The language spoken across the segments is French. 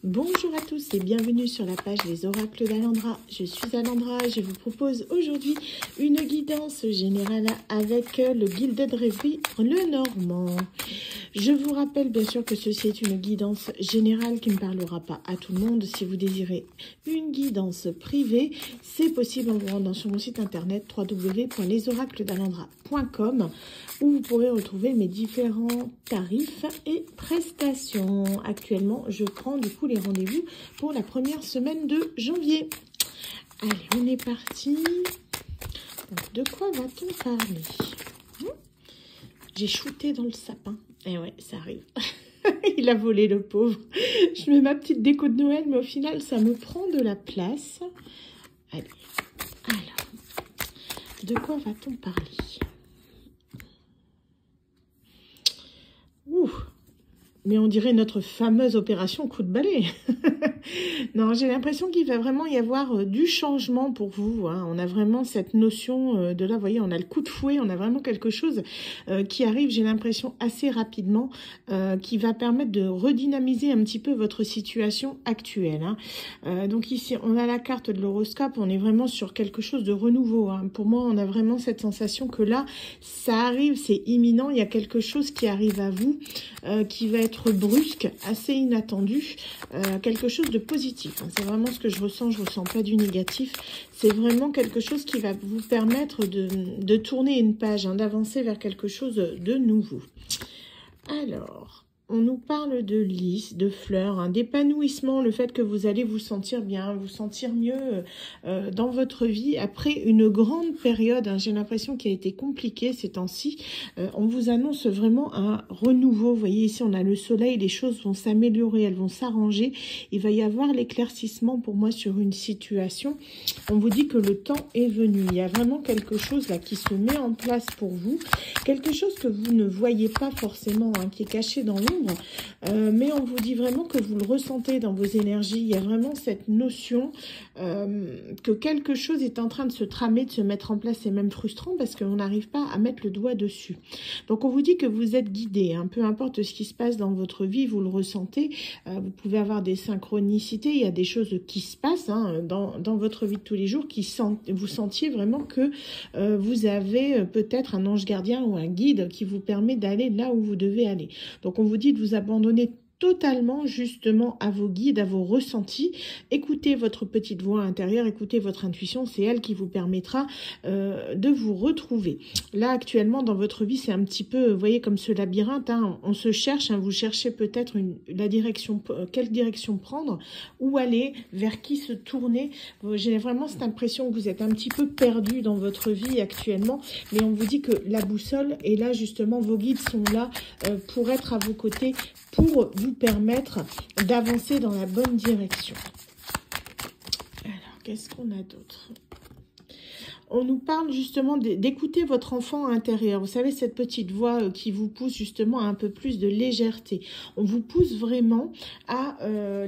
Bonjour à tous et bienvenue sur la page des oracles d'Alandra. Je suis Alandra et je vous propose aujourd'hui une guidance générale avec le guide de rêverie Le Normand. Je vous rappelle bien sûr que ceci est une guidance générale qui ne parlera pas à tout le monde. Si vous désirez une guidance privée, c'est possible en vous rendant sur mon site internet www.lesoracled'Alandra.com où vous pourrez retrouver mes différents tarifs et prestations. Actuellement, je prends du coup les rendez-vous pour la première semaine de janvier. Allez, on est parti. Donc, de quoi va-t-on parler? J'ai shooté dans le sapin. Eh ouais, ça arrive. Il a volé, le pauvre. Je mets ma petite déco de Noël, mais au final, ça me prend de la place. Allez. Alors, de quoi va-t-on parler? Ouh, mais on dirait notre fameuse opération coup de balai. Non, j'ai l'impression qu'il va vraiment y avoir du changement pour vous. Hein. On a vraiment cette notion de là, vous voyez, on a le coup de fouet, on a vraiment quelque chose qui arrive, j'ai l'impression, assez rapidement, qui va permettre de redynamiser un petit peu votre situation actuelle. Hein. Donc ici, on a la carte de l'horoscope, on est vraiment sur quelque chose de renouveau. Hein. Pour moi, on a vraiment cette sensation que là, ça arrive, c'est imminent, il y a quelque chose qui arrive à vous, qui va être brusque, assez inattendu, quelque chose de positif. C'est vraiment ce que je ressens pas du négatif. C'est vraiment quelque chose qui va vous permettre de tourner une page, hein, d'avancer vers quelque chose de nouveau. Alors, on nous parle de lys, de fleurs, hein, d'épanouissement, le fait que vous allez vous sentir bien, vous sentir mieux dans votre vie après une grande période, hein, j'ai l'impression qui a été compliquée ces temps-ci. On vous annonce vraiment un renouveau. Vous voyez ici, on a le soleil, les choses vont s'améliorer, elles vont s'arranger. Il va y avoir l'éclaircissement pour moi sur une situation. On vous dit que le temps est venu. Il y a vraiment quelque chose là qui se met en place pour vous. Quelque chose que vous ne voyez pas forcément, hein, qui est caché dans l'ombre. Mais on vous dit vraiment que vous le ressentez dans vos énergies. Il y a vraiment cette notion que quelque chose est en train de se tramer, de se mettre en place. C'est même frustrant parce qu'on n'arrive pas à mettre le doigt dessus. Donc on vous dit que vous êtes guidé, hein, peu importe ce qui se passe dans votre vie, vous le ressentez. Vous pouvez avoir des synchronicités, il y a des choses qui se passent, hein, dans votre vie de tous les jours, vous sentiez vraiment que vous avez peut-être un ange gardien ou un guide qui vous permet d'aller là où vous devez aller. Donc on vous dit de vous abandonner totalement justement à vos guides, à vos ressentis. Écoutez votre petite voix intérieure, écoutez votre intuition, c'est elle qui vous permettra de vous retrouver. Là actuellement dans votre vie c'est un petit peu, vous voyez, comme ce labyrinthe, hein, on se cherche, hein, vous cherchez peut-être la direction, quelle direction prendre, où aller, vers qui se tourner. J'ai vraiment cette impression que vous êtes un petit peu perdu dans votre vie actuellement, mais on vous dit que la boussole est là justement, vos guides sont là pour être à vos côtés, pour vous permettre d'avancer dans la bonne direction. Alors, qu'est-ce qu'on a d'autre ? On nous parle justement d'écouter votre enfant intérieur. Vous savez, cette petite voix qui vous pousse justement à un peu plus de légèreté. On vous pousse vraiment à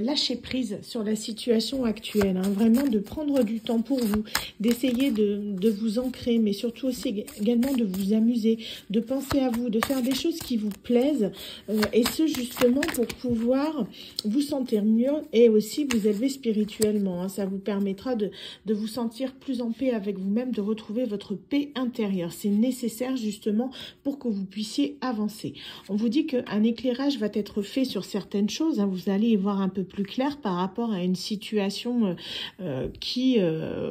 lâcher prise sur la situation actuelle. Hein, vraiment de prendre du temps pour vous, d'essayer de vous ancrer, mais surtout aussi également de vous amuser, de penser à vous, de faire des choses qui vous plaisent. Et ce justement pour pouvoir vous sentir mieux et aussi vous élever spirituellement. Hein, ça vous permettra de vous sentir plus en paix avec vous-même, de retrouver votre paix intérieure. C'est nécessaire justement pour que vous puissiez avancer. On vous dit qu'un éclairage va être fait sur certaines choses. Hein, vous allez y voir un peu plus clair par rapport à une situation qui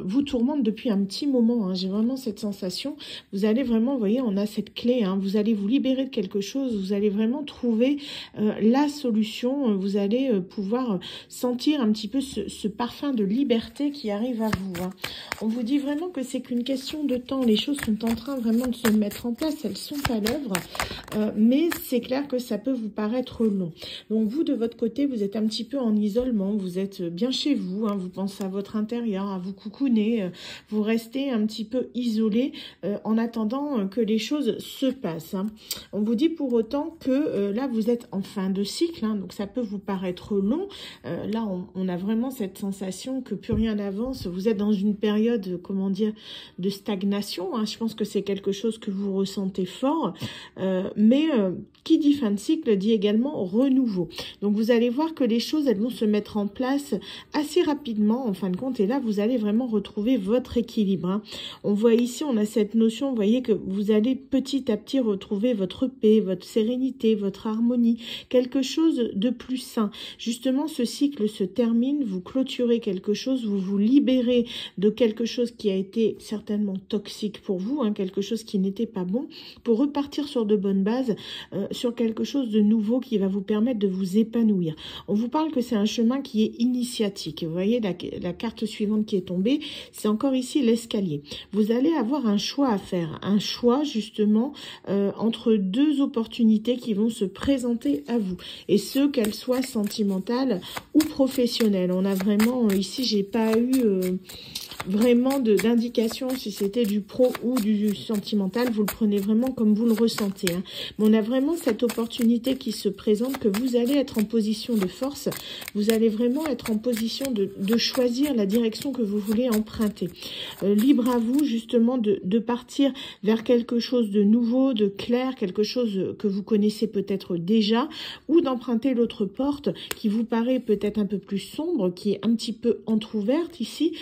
vous tourmente depuis un petit moment. Hein. J'ai vraiment cette sensation. Vous allez vraiment, vous voyez, on a cette clé. Hein, vous allez vous libérer de quelque chose. Vous allez vraiment trouver la solution. Vous allez pouvoir sentir un petit peu ce parfum de liberté qui arrive à vous. Hein. On vous dit vraiment que c'est qu'une question de temps. Les choses sont en train vraiment de se mettre en place. Elles sont à l'œuvre. Mais c'est clair que ça peut vous paraître long. Donc vous, de votre côté, vous êtes un petit peu en isolement. Vous êtes bien chez vous. Hein, vous pensez à votre intérieur, à vous coucouner. Vous restez un petit peu isolé en attendant que les choses se passent. Hein. On vous dit pour autant que là, vous êtes en fin de cycle. Hein, donc ça peut vous paraître long. Là, on a vraiment cette sensation que plus rien n'avance. Vous êtes dans une période, comment dire, de stagnation, hein. Je pense que c'est quelque chose que vous ressentez fort, qui dit fin de cycle dit également renouveau. Donc vous allez voir que les choses, elles vont se mettre en place assez rapidement en fin de compte, et là vous allez vraiment retrouver votre équilibre, hein. On voit ici, on a cette notion, vous voyez, que vous allez petit à petit retrouver votre paix, votre sérénité, votre harmonie, quelque chose de plus sain. Justement, ce cycle se termine, vous clôturez quelque chose, vous vous libérez de quelque chose qui a été certainement toxique pour vous, hein, quelque chose qui n'était pas bon, pour repartir sur de bonnes bases, sur quelque chose de nouveau qui va vous permettre de vous épanouir. On vous parle que c'est un chemin qui est initiatique. Vous voyez la carte suivante qui est tombée, c'est encore ici l'escalier. Vous allez avoir un choix à faire, un choix justement entre deux opportunités qui vont se présenter à vous, et ce, qu'elles soient sentimentales ou professionnelles. On a vraiment, ici j'ai pas eu vraiment d'indication si c'était du pro ou du sentimental, vous le prenez vraiment comme vous le ressentez, hein. Mais on a vraiment cette opportunité qui se présente, que vous allez être en position de force, vous allez vraiment être en position de choisir la direction que vous voulez emprunter. Libre à vous justement de partir vers quelque chose de nouveau, de clair, quelque chose que vous connaissez peut-être déjà, ou d'emprunter l'autre porte qui vous paraît peut-être un peu plus sombre, qui est un petit peu entrouverte ici,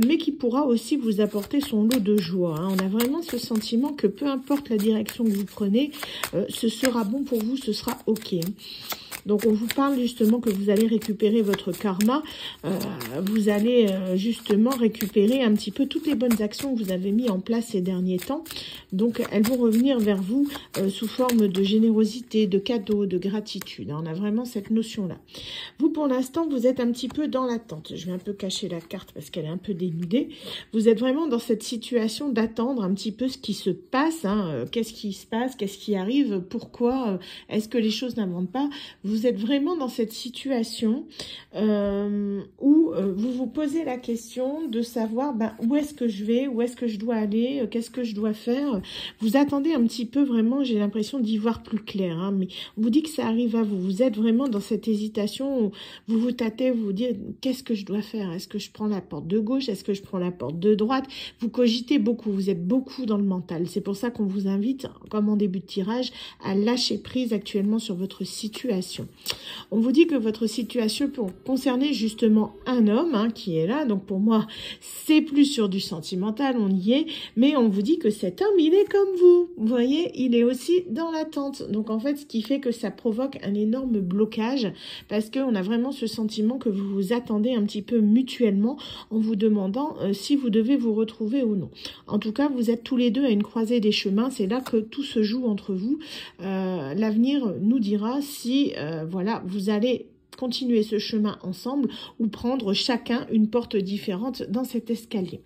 mais qui pourra aussi vous apporter son lot de joie, hein. On a vraiment ce sentiment que peu importe la direction que vous prenez, ce sera bon pour vous, ce sera ok. Donc on vous parle justement que vous allez récupérer votre karma, vous allez justement récupérer un petit peu toutes les bonnes actions que vous avez mis en place ces derniers temps. Donc elles vont revenir vers vous sous forme de générosité, de cadeaux, de gratitude, hein. On a vraiment cette notion-là. Vous, pour l'instant, vous êtes un petit peu dans l'attente. Je vais un peu cacher la carte parce qu'elle est un peu dénudée. Vous êtes vraiment dans cette situation d'attendre un petit peu ce qui se passe, hein. Qu'est-ce qui se passe, qu'est-ce qui arrive, pourquoi est-ce que les choses n'inventent pas. Vous êtes vraiment dans cette situation où vous vous posez la question de savoir où est-ce que je vais, où est-ce que je dois aller, qu'est-ce que je dois faire. Vous attendez un petit peu vraiment, j'ai l'impression d'y voir plus clair, hein, mais on vous dit que ça arrive à vous. Vous êtes vraiment dans cette hésitation où vous vous tâtez, vous vous dites qu'est-ce que je dois faire. Est-ce que je prends la porte de gauche? Est-ce que je prends la porte de droite? Vous cogitez beaucoup, vous êtes beaucoup dans le mental. C'est pour ça qu'on vous invite, comme en début de tirage, à lâcher prise actuellement sur votre situation. On vous dit que votre situation peut concerner justement un homme, hein, qui est là. Donc pour moi, c'est plus sur du sentimental, on y est. Mais on vous dit que cet homme, il est comme vous. Vous voyez, il est aussi dans l'attente. Donc en fait, ce qui fait que ça provoque un énorme blocage, parce qu'on a vraiment ce sentiment que vous vous attendez un petit peu mutuellement en vous demandant si vous devez vous retrouver ou non. En tout cas, vous êtes tous les deux à une croisée des chemins. C'est là que tout se joue entre vous. L'avenir nous dira si voilà, vous allez continuer ce chemin ensemble ou prendre chacun une porte différente dans cet escalier.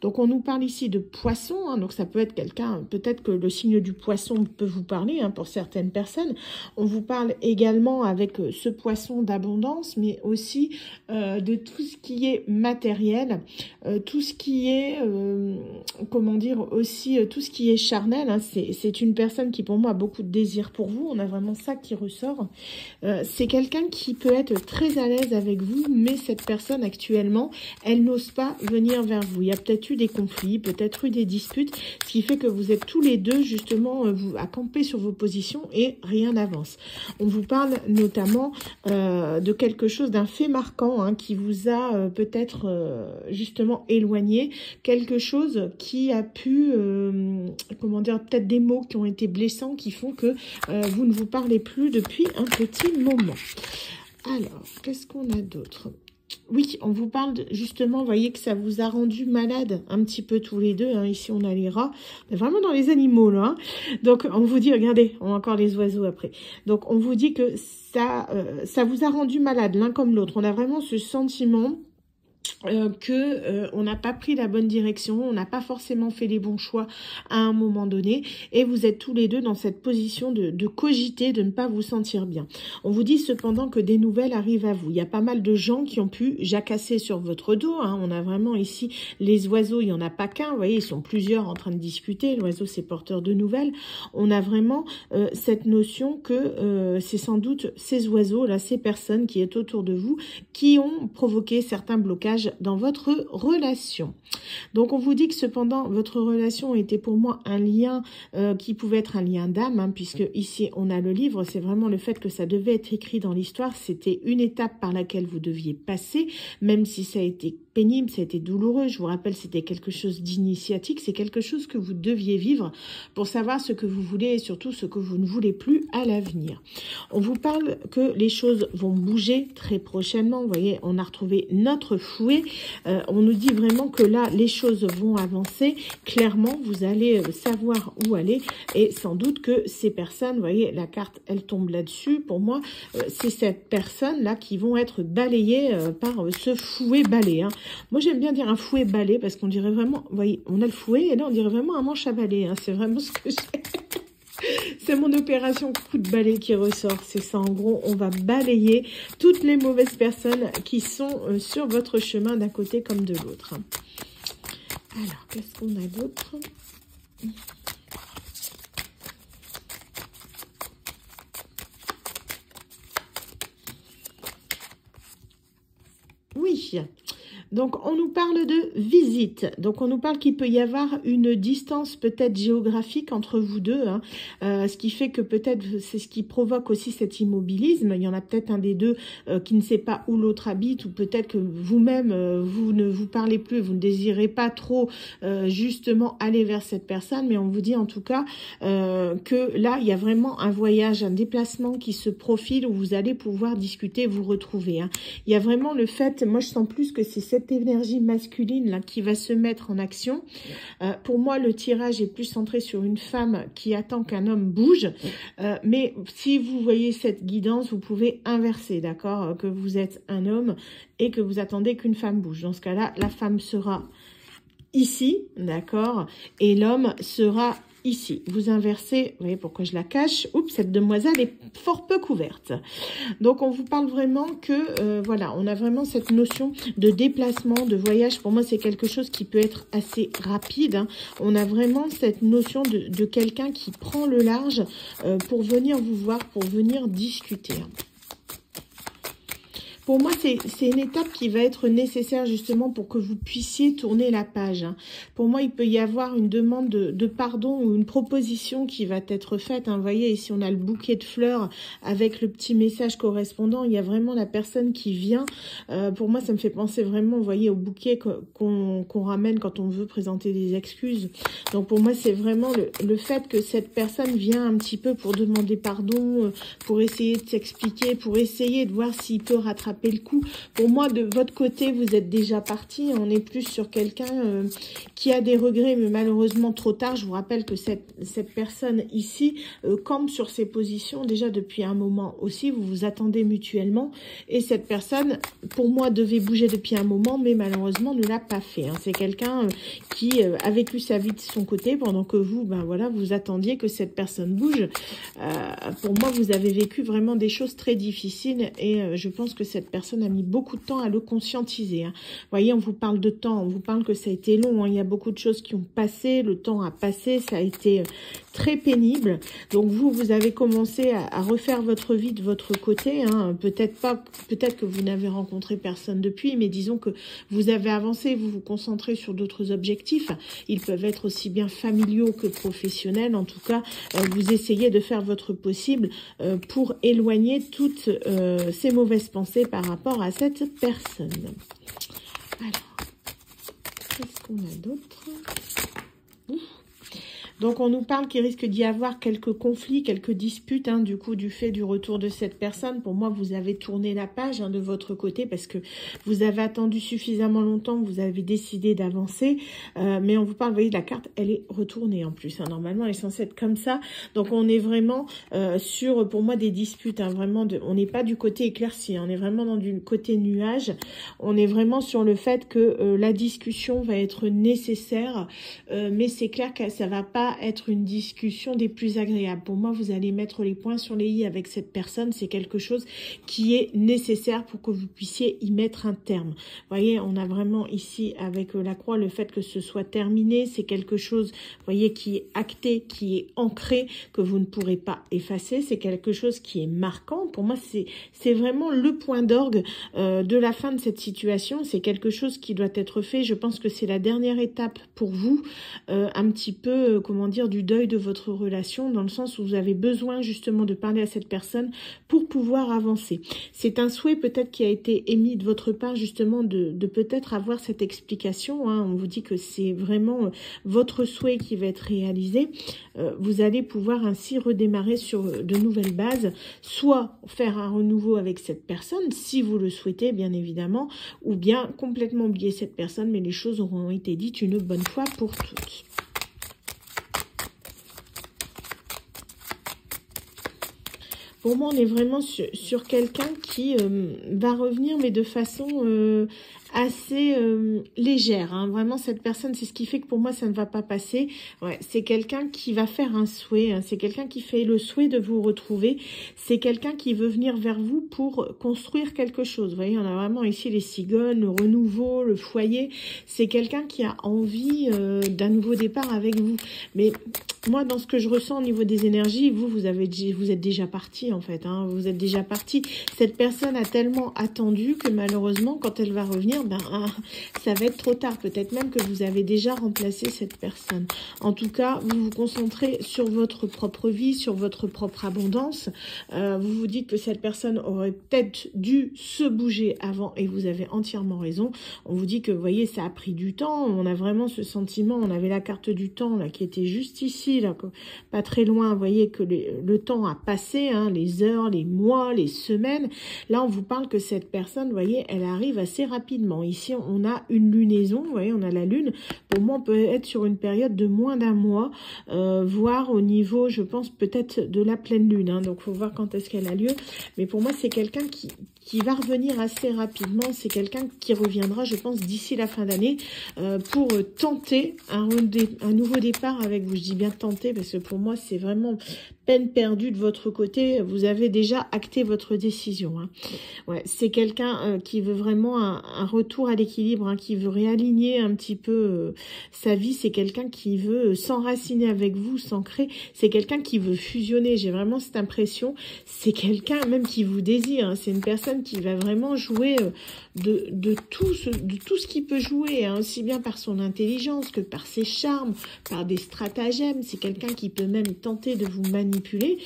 Donc on nous parle ici de poisson, hein, donc ça peut être quelqu'un, peut-être que le signe du poisson peut vous parler, hein, pour certaines personnes. On vous parle également avec ce poisson d'abondance, mais aussi de tout ce qui est matériel, tout ce qui est, comment dire, aussi tout ce qui est charnel, hein. C'est une personne qui pour moi a beaucoup de désir pour vous, on a vraiment ça qui ressort. C'est quelqu'un qui peut être très à l'aise avec vous, mais cette personne actuellement, elle n'ose pas venir vers vous. Il y a peut-être eu des conflits, peut-être eu des disputes, ce qui fait que vous êtes tous les deux justement à camper sur vos positions et rien n'avance. On vous parle notamment de quelque chose, d'un fait marquant, hein, qui vous a peut-être justement éloigné, quelque chose qui a pu, comment dire, peut-être des mots qui ont été blessants, qui font que vous ne vous parlez plus depuis un petit moment. Alors, qu'est-ce qu'on a d'autre? Oui, on vous parle justement, vous voyez que ça vous a rendu malade un petit peu tous les deux, hein. Ici, on a les rats, on est vraiment dans les animaux, là, hein. Donc, on vous dit, regardez, on a encore les oiseaux après. Donc, on vous dit que ça vous a rendu malade l'un comme l'autre. On a vraiment ce sentiment on n'a pas pris la bonne direction, on n'a pas forcément fait les bons choix à un moment donné, et vous êtes tous les deux dans cette position de cogiter, de ne pas vous sentir bien. On vous dit cependant que des nouvelles arrivent à vous. Il y a pas mal de gens qui ont pu jacasser sur votre dos, hein. On a vraiment ici les oiseaux, il n'y en a pas qu'un, vous voyez, ils sont plusieurs en train de discuter. L'oiseau, c'est porteur de nouvelles. On a vraiment cette notion que c'est sans doute ces oiseaux-là, ces personnes qui est autour de vous, qui ont provoqué certains blocages voyage dans votre relation. Donc on vous dit que cependant votre relation était pour moi un lien qui pouvait être un lien d'âme, hein, puisque ici on a le livre, c'est vraiment le fait que ça devait être écrit dans l'histoire, c'était une étape par laquelle vous deviez passer, même si ça a été pénible, ça a été douloureux, je vous rappelle c'était quelque chose d'initiatique, c'est quelque chose que vous deviez vivre pour savoir ce que vous voulez et surtout ce que vous ne voulez plus à l'avenir. On vous parle que les choses vont bouger très prochainement, vous voyez, on a retrouvé notre fouet, on nous dit vraiment que là les choses vont avancer, clairement vous allez savoir où aller et sans doute que ces personnes, vous voyez la carte elle tombe là-dessus, pour moi c'est cette personne là qui vont être balayées par ce fouet balai, hein. Moi j'aime bien dire un fouet balai parce qu'on dirait vraiment, vous voyez on a le fouet et là on dirait vraiment un manche à balai, hein. C'est vraiment ce que j'ai. C'est mon opération coup de balai qui ressort, c'est ça en gros, on va balayer toutes les mauvaises personnes qui sont sur votre chemin d'un côté comme de l'autre. Alors, qu'est-ce qu'on a d'autre? Oui. Donc, on nous parle de visite. Donc, on nous parle qu'il peut y avoir une distance peut-être géographique entre vous deux, hein, ce qui fait que peut-être c'est ce qui provoque aussi cet immobilisme. Il y en a peut-être un des deux qui ne sait pas où l'autre habite, ou peut-être que vous-même, vous ne vous parlez plus, vous ne désirez pas trop justement aller vers cette personne, mais on vous dit en tout cas que là, il y a vraiment un voyage, un déplacement qui se profile où vous allez pouvoir discuter, vous retrouver, hein. Il y a vraiment le fait, moi je sens plus que c'est cette énergie masculine là qui va se mettre en action. Pour moi, le tirage est plus centré sur une femme qui attend qu'un homme bouge. Mais si vous voyez cette guidance, vous pouvez inverser, d'accord? Que vous êtes un homme et que vous attendez qu'une femme bouge. Dans ce cas-là, la femme sera ici, d'accord? Et l'homme sera ici. Vous inversez, vous voyez pourquoi je la cache. Oups, cette demoiselle est fort peu couverte. Donc, on vous parle vraiment que, voilà, on a vraiment cette notion de déplacement, de voyage. Pour moi, c'est quelque chose qui peut être assez rapide, hein. On a vraiment cette notion de quelqu'un qui prend le large pour venir vous voir, pour venir discuter. Pour moi, c'est une étape qui va être nécessaire justement pour que vous puissiez tourner la page, hein. Pour moi, il peut y avoir une demande de pardon ou une proposition qui va être faite, hein. Vous voyez, ici, on a le bouquet de fleurs avec le petit message correspondant. Il y a vraiment la personne qui vient. Pour moi, ça me fait penser vraiment, vous voyez, au bouquet qu'on ramène quand on veut présenter des excuses. Donc, pour moi, c'est vraiment le fait que cette personne vient un petit peu pour demander pardon, pour essayer de s'expliquer, pour essayer de voir s'il peut rattraper le coup. Pour moi, de votre côté, vous êtes déjà parti. On est plus sur quelqu'un qui a des regrets, mais malheureusement trop tard. Je vous rappelle que cette personne ici campe sur ses positions déjà depuis un moment aussi. Vous vous attendez mutuellement. Et cette personne, pour moi, devait bouger depuis un moment, mais malheureusement ne l'a pas fait, hein. C'est quelqu'un qui a vécu sa vie de son côté pendant que vous, ben voilà, vous attendiez que cette personne bouge. Pour moi, vous avez vécu vraiment des choses très difficiles et je pense que cette personne a mis beaucoup de temps à le conscientiser, hein. Vous voyez, on vous parle de temps, on vous parle que ça a été long, hein. Il y a beaucoup de choses qui ont passé, le temps a passé, ça a été très pénible. Donc vous avez commencé à refaire votre vie de votre côté, hein. Peut-être que vous n'avez rencontré personne depuis, mais disons que vous avez avancé, vous vous concentrez sur d'autres objectifs. Ils peuvent être aussi bien familiaux que professionnels. En tout cas, vous essayez de faire votre possible pour éloigner toutes ces mauvaises pensées par rapport à cette personne. Alors, qu'est-ce qu'on a d'autre? Donc, on nous parle qu'il risque d'y avoir quelques conflits, quelques disputes, hein, du coup, du fait du retour de cette personne. Pour moi, vous avez tourné la page, hein, de votre côté parce que vous avez attendu suffisamment longtemps, vous avez décidé d'avancer. Mais on vous parle, vous voyez, la carte, elle est retournée en plus, hein. Normalement, elle est censée être comme ça. Donc, on est vraiment sur, pour moi, des disputes, hein, vraiment, on n'est pas du côté éclairci, hein, on est vraiment dans du côté nuage. On est vraiment sur le fait que la discussion va être nécessaire, mais c'est clair que ça va pas pas être une discussion des plus agréables. Pour moi, vous allez mettre les points sur les i avec cette personne. C'est quelque chose qui est nécessaire pour que vous puissiez y mettre un terme. Vous voyez, on a vraiment ici avec la croix le fait que ce soit terminé. C'est quelque chose, vous voyez, qui est acté, qui est ancré, que vous ne pourrez pas effacer. C'est quelque chose qui est marquant. Pour moi, c'est vraiment le point d'orgue de la fin de cette situation. C'est quelque chose qui doit être fait. Je pense que c'est la dernière étape pour vous, un petit peu, comment dire, du deuil de votre relation, dans le sens où vous avez besoin justement de parler à cette personne pour pouvoir avancer. C'est un souhait peut-être qui a été émis de votre part justement de peut-être avoir cette explication. Hein. On vous dit que c'est vraiment votre souhait qui va être réalisé. Vous allez pouvoir ainsi redémarrer sur de nouvelles bases, soit faire un renouveau avec cette personne, si vous le souhaitez bien évidemment, ou bien complètement oublier cette personne, mais les choses auront été dites une bonne fois pour toutes. Pour moi, on est vraiment sur quelqu'un qui va revenir, mais de façon assez légère. Hein. Vraiment, cette personne, c'est ce qui fait que pour moi, ça ne va pas passer. Ouais, c'est quelqu'un qui va faire un souhait. Hein. C'est quelqu'un qui fait le souhait de vous retrouver. C'est quelqu'un qui veut venir vers vous pour construire quelque chose. Vous voyez, on a vraiment ici les cigognes, le renouveau, le foyer. C'est quelqu'un qui a envie d'un nouveau départ avec vous. Mais moi, dans ce que je ressens au niveau des énergies, vous êtes déjà parti en fait. Hein. Vous êtes déjà parti. Cette personne a tellement attendu que malheureusement, quand elle va revenir, ça va être trop tard. Peut-être même que vous avez déjà remplacé cette personne. En tout cas, vous vous concentrez sur votre propre vie, sur votre propre abondance. Vous vous dites que cette personne aurait peut-être dû se bouger avant et vous avez entièrement raison. On vous dit que, vous voyez, ça a pris du temps. On a vraiment ce sentiment. On avait la carte du temps là qui était juste ici, là, pas très loin. Vous voyez que le temps a passé, hein, les heures, les mois, les semaines. Là, on vous parle que cette personne, vous voyez, elle arrive assez rapidement. Ici, on a une lunaison, vous voyez, on a la lune. Pour moi, on peut être sur une période de moins d'un mois, voire au niveau, je pense, peut-être de la pleine lune. Hein. Donc, il faut voir quand est-ce qu'elle a lieu. Mais pour moi, c'est quelqu'un qui va revenir assez rapidement. C'est quelqu'un qui reviendra, je pense, d'ici la fin d'année pour tenter un nouveau départ avec vous. Je dis bien tenter parce que pour moi, c'est vraiment peine perdue de votre côté. Vous avez déjà acté votre décision. Hein. Ouais, c'est quelqu'un qui veut vraiment un retour à l'équilibre, hein, qui veut réaligner un petit peu sa vie. C'est quelqu'un qui veut s'enraciner avec vous, s'ancrer. C'est quelqu'un qui veut fusionner. J'ai vraiment cette impression. C'est quelqu'un même qui vous désire. Hein. C'est une personne qui va vraiment jouer de tout ce qu'il peut jouer, hein, aussi bien par son intelligence que par ses charmes, par des stratagèmes. C'est quelqu'un qui peut même tenter de vous manipuler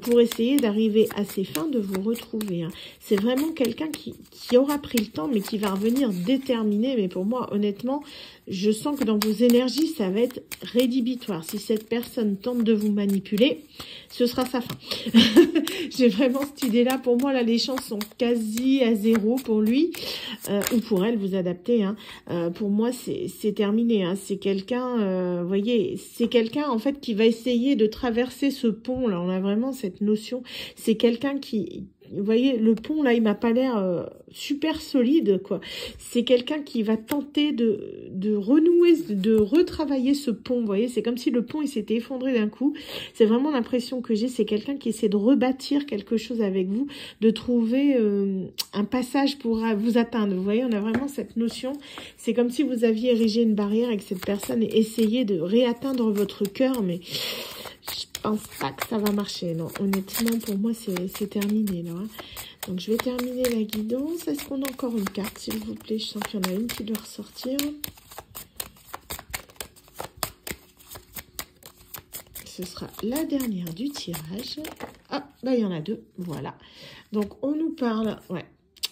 pour essayer d'arriver à ses fins, de vous retrouver. Hein. C'est vraiment quelqu'un qui aura pris le temps, mais qui va revenir déterminé. Mais pour moi, honnêtement, je sens que dans vos énergies, ça va être rédhibitoire. Si cette personne tente de vous manipuler, ce sera sa fin. J'ai vraiment cette idée-là. Pour moi, là, les chances sont quasi à zéro pour lui ou pour elle, vous adaptez. Hein. Pour moi, c'est terminé. Hein. C'est quelqu'un, vous voyez, c'est quelqu'un, en fait, qui va essayer de traverser ce pont-là. On a vraiment cette notion. C'est quelqu'un qui... Vous voyez, le pont, là, il m'a pas l'air super solide, quoi. C'est quelqu'un qui va tenter de renouer, de retravailler ce pont, vous voyez. C'est comme si le pont, il s'était effondré d'un coup. C'est vraiment l'impression que j'ai. C'est quelqu'un qui essaie de rebâtir quelque chose avec vous, de trouver un passage pour vous atteindre. Vous voyez, on a vraiment cette notion. C'est comme si vous aviez érigé une barrière avec cette personne et essayé de réatteindre votre cœur, mais... je pense pas que ça va marcher, non. Honnêtement, pour moi, c'est terminé, là. Hein. Donc, je vais terminer la guidance. Est-ce qu'on a encore une carte, s'il vous plaît? Je sens qu'il y en a une qui doit ressortir. Ce sera la dernière du tirage. Ah, là, il y en a deux. Voilà. Donc, on nous parle... ouais.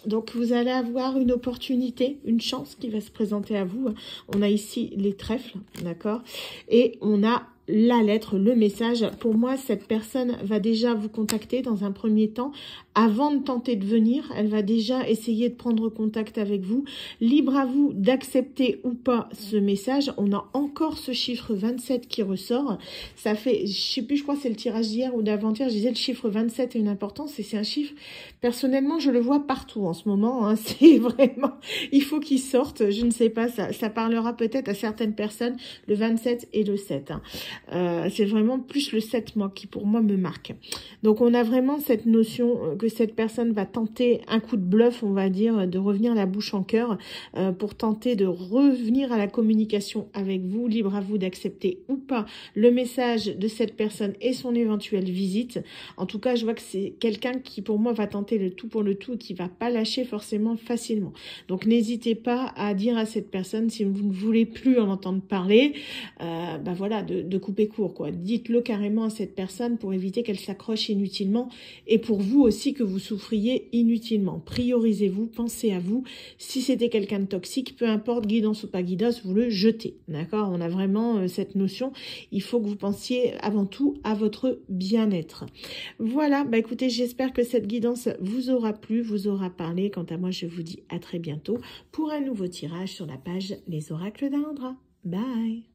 Donc, vous allez avoir une opportunité, une chance qui va se présenter à vous. On a ici les trèfles, d'accord? Et on a la lettre, le message. Pour moi, cette personne va déjà vous contacter dans un premier temps avant de tenter de venir, elle va déjà essayer de prendre contact avec vous. Libre à vous d'accepter ou pas ce message. On a encore ce chiffre 27 qui ressort. Ça fait, je sais plus, je crois que c'est le tirage d'hier ou d'avant-hier, je disais le chiffre 27 a une importance et c'est un chiffre, personnellement, je le vois partout en ce moment. Hein, c'est vraiment, il faut qu'il sorte. Je ne sais pas, ça parlera peut-être à certaines personnes, le 27 et le 7. Hein. C'est vraiment plus le 7, moi, qui pour moi me marque. Donc on a vraiment cette notion que cette personne va tenter un coup de bluff, on va dire, de revenir la bouche en cœur pour tenter de revenir à la communication avec vous. Libre à vous d'accepter ou pas le message de cette personne et son éventuelle visite. En tout cas, je vois que c'est quelqu'un qui pour moi va tenter le tout pour le tout et qui va pas lâcher forcément facilement. Donc n'hésitez pas à dire à cette personne, si vous ne voulez plus en entendre parler, bah voilà, de couper court, quoi. Dites-le carrément à cette personne pour éviter qu'elle s'accroche inutilement et pour vous aussi que vous souffriez inutilement. Priorisez-vous, pensez à vous. Si c'était quelqu'un de toxique, peu importe, guidance ou pas guidance, vous le jetez. D'accord? On a vraiment cette notion. Il faut que vous pensiez avant tout à votre bien-être. Voilà, bah écoutez, j'espère que cette guidance vous aura plu, vous aura parlé. Quant à moi, je vous dis à très bientôt pour un nouveau tirage sur la page Les Oracles d'Alendra. Bye!